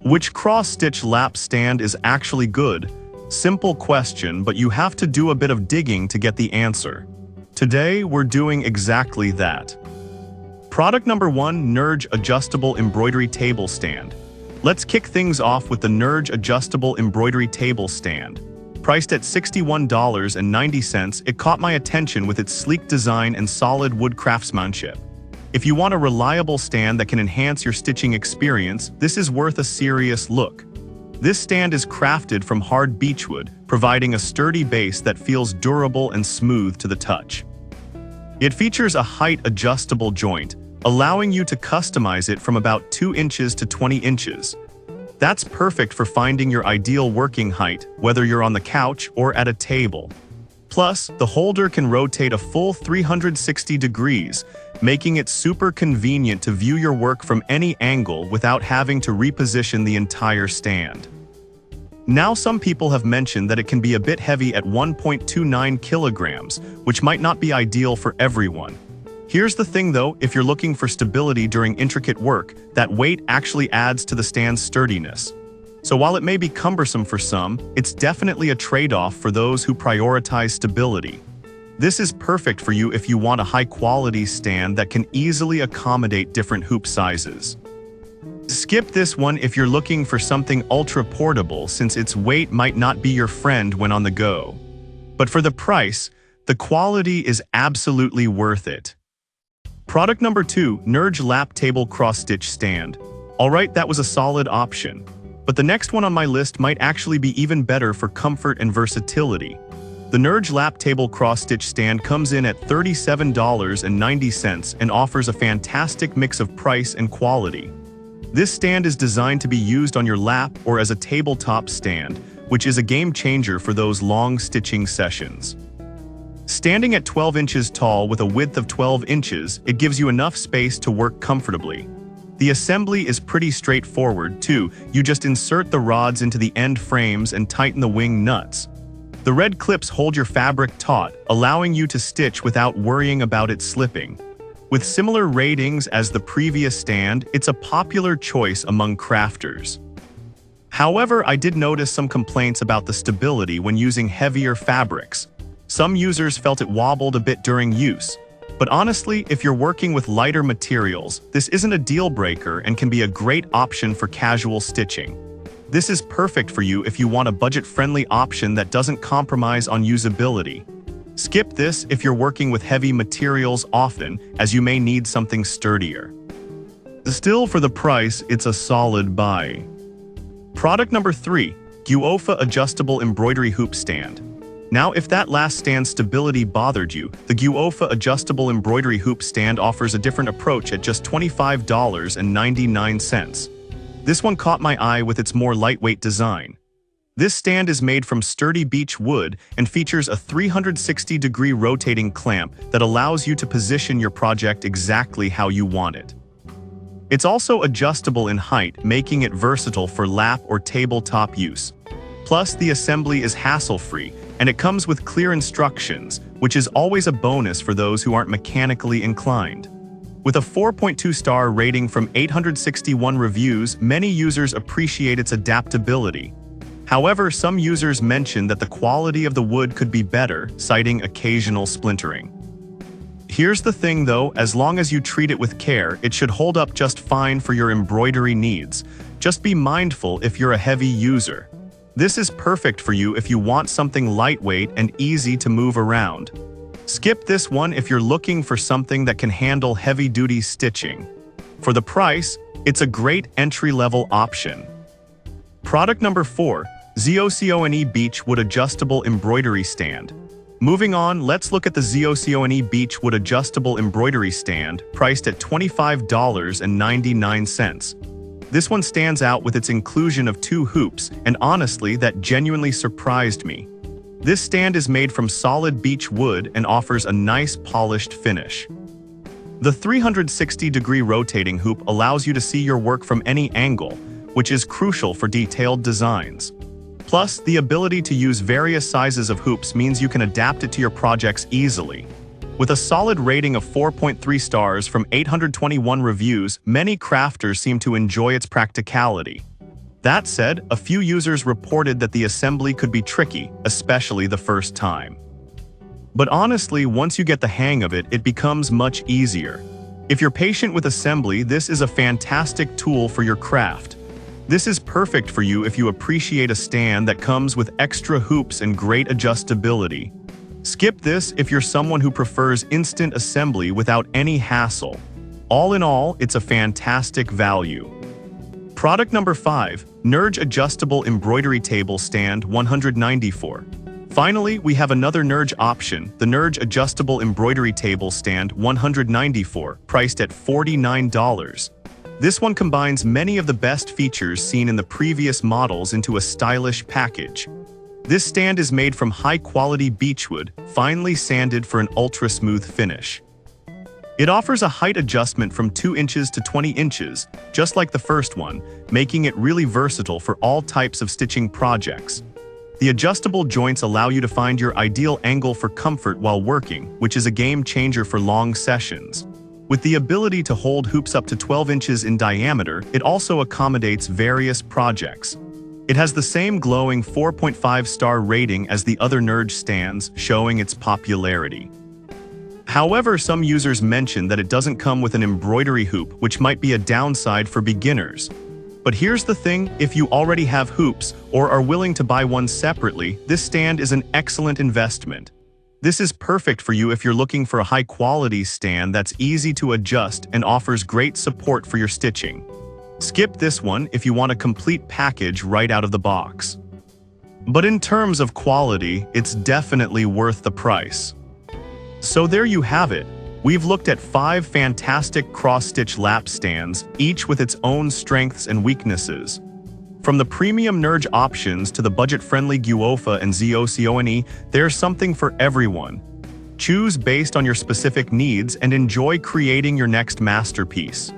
Which cross-stitch lap stand is actually good? Simple question, but you have to do a bit of digging to get the answer. Today, we're doing exactly that. Product number 1, Nerge Adjustable Embroidery Table Stand. Let's kick things off with the Nerge Adjustable Embroidery Table Stand. Priced at $61.90, it caught my attention with its sleek design and solid wood craftsmanship. If you want a reliable stand that can enhance your stitching experience, this is worth a serious look. This stand is crafted from hard beechwood, providing a sturdy base that feels durable and smooth to the touch. It features a height-adjustable joint, allowing you to customize it from about 2 inches to 20 inches. That's perfect for finding your ideal working height, whether you're on the couch or at a table. Plus, the holder can rotate a full 360 degrees, making it super convenient to view your work from any angle without having to reposition the entire stand. Now, some people have mentioned that it can be a bit heavy at 1.29 kilograms, which might not be ideal for everyone. Here's the thing though, if you're looking for stability during intricate work, that weight actually adds to the stand's sturdiness. So while it may be cumbersome for some, it's definitely a trade-off for those who prioritize stability. This is perfect for you if you want a high-quality stand that can easily accommodate different hoop sizes. Skip this one if you're looking for something ultra-portable, since its weight might not be your friend when on the go. But for the price, the quality is absolutely worth it. Product number 2, Nerge Lap Table Cross-Stitch Stand. Alright, that was a solid option. But the next one on my list might actually be even better for comfort and versatility. The Nerge Lap Table Cross-Stitch Stand comes in at $37.90 and offers a fantastic mix of price and quality. This stand is designed to be used on your lap or as a tabletop stand, which is a game changer for those long stitching sessions. Standing at 12 inches tall with a width of 12 inches, it gives you enough space to work comfortably. The assembly is pretty straightforward, too. You just insert the rods into the end frames and tighten the wing nuts. The red clips hold your fabric taut, allowing you to stitch without worrying about it slipping. With similar ratings as the previous stand, it's a popular choice among crafters. However, I did notice some complaints about the stability when using heavier fabrics. Some users felt it wobbled a bit during use. But honestly, if you're working with lighter materials, this isn't a deal breaker and can be a great option for casual stitching. This is perfect for you if you want a budget-friendly option that doesn't compromise on usability. Skip this if you're working with heavy materials often, as you may need something sturdier. Still, for the price, it's a solid buy. Product number 3, Guofa Adjustable Embroidery Hoop Stand. Now, if that last stand's stability bothered you, the Guofa Adjustable Embroidery Hoop Stand offers a different approach at just $25.99. This one caught my eye with its more lightweight design. This stand is made from sturdy beech wood and features a 360-degree rotating clamp that allows you to position your project exactly how you want it. It's also adjustable in height, making it versatile for lap or tabletop use. Plus, the assembly is hassle-free, and it comes with clear instructions, which is always a bonus for those who aren't mechanically inclined. With a 4.2-star rating from 861 reviews, many users appreciate its adaptability. However, some users mention that the quality of the wood could be better, citing occasional splintering. Here's the thing though, as long as you treat it with care, it should hold up just fine for your embroidery needs. Just be mindful if you're a heavy user. This is perfect for you if you want something lightweight and easy to move around. Skip this one if you're looking for something that can handle heavy-duty stitching. For the price, it's a great entry-level option. Product number 4, Zocone Beechwood Adjustable Embroidery Stand. Moving on, let's look at the Zocone Beechwood Adjustable Embroidery Stand, priced at $25.99. This one stands out with its inclusion of 2 hoops, and honestly, that genuinely surprised me. This stand is made from solid beech wood and offers a nice polished finish. The 360-degree rotating hoop allows you to see your work from any angle, which is crucial for detailed designs. Plus, the ability to use various sizes of hoops means you can adapt it to your projects easily. With a solid rating of 4.3 stars from 821 reviews, many crafters seem to enjoy its practicality. That said, a few users reported that the assembly could be tricky, especially the first time. But honestly, once you get the hang of it, it becomes much easier. If you're patient with assembly, this is a fantastic tool for your craft. This is perfect for you if you appreciate a stand that comes with extra hoops and great adjustability. Skip this if you're someone who prefers instant assembly without any hassle. All in all, it's a fantastic value. Product number 5, Nerge Adjustable Embroidery Table Stand 194. Finally, we have another Nerge option, the Nerge Adjustable Embroidery Table Stand 194, priced at $49. This one combines many of the best features seen in the previous models into a stylish package. This stand is made from high-quality beechwood, finely sanded for an ultra-smooth finish. It offers a height adjustment from 2 inches to 20 inches, just like the first one, making it really versatile for all types of stitching projects. The adjustable joints allow you to find your ideal angle for comfort while working, which is a game changer for long sessions. With the ability to hold hoops up to 12 inches in diameter, it also accommodates various projects. It has the same glowing 4.5-star rating as the other Nerge stands, showing its popularity. However, some users mention that it doesn't come with an embroidery hoop, which might be a downside for beginners. But here's the thing, if you already have hoops or are willing to buy one separately, this stand is an excellent investment. This is perfect for you if you're looking for a high-quality stand that's easy to adjust and offers great support for your stitching. Skip this one if you want a complete package right out of the box. But in terms of quality, it's definitely worth the price. So there you have it. We've looked at 5 fantastic cross-stitch lap stands, each with its own strengths and weaknesses. From the premium Nerge options to the budget-friendly Guofa and Zocone, there's something for everyone. Choose based on your specific needs and enjoy creating your next masterpiece.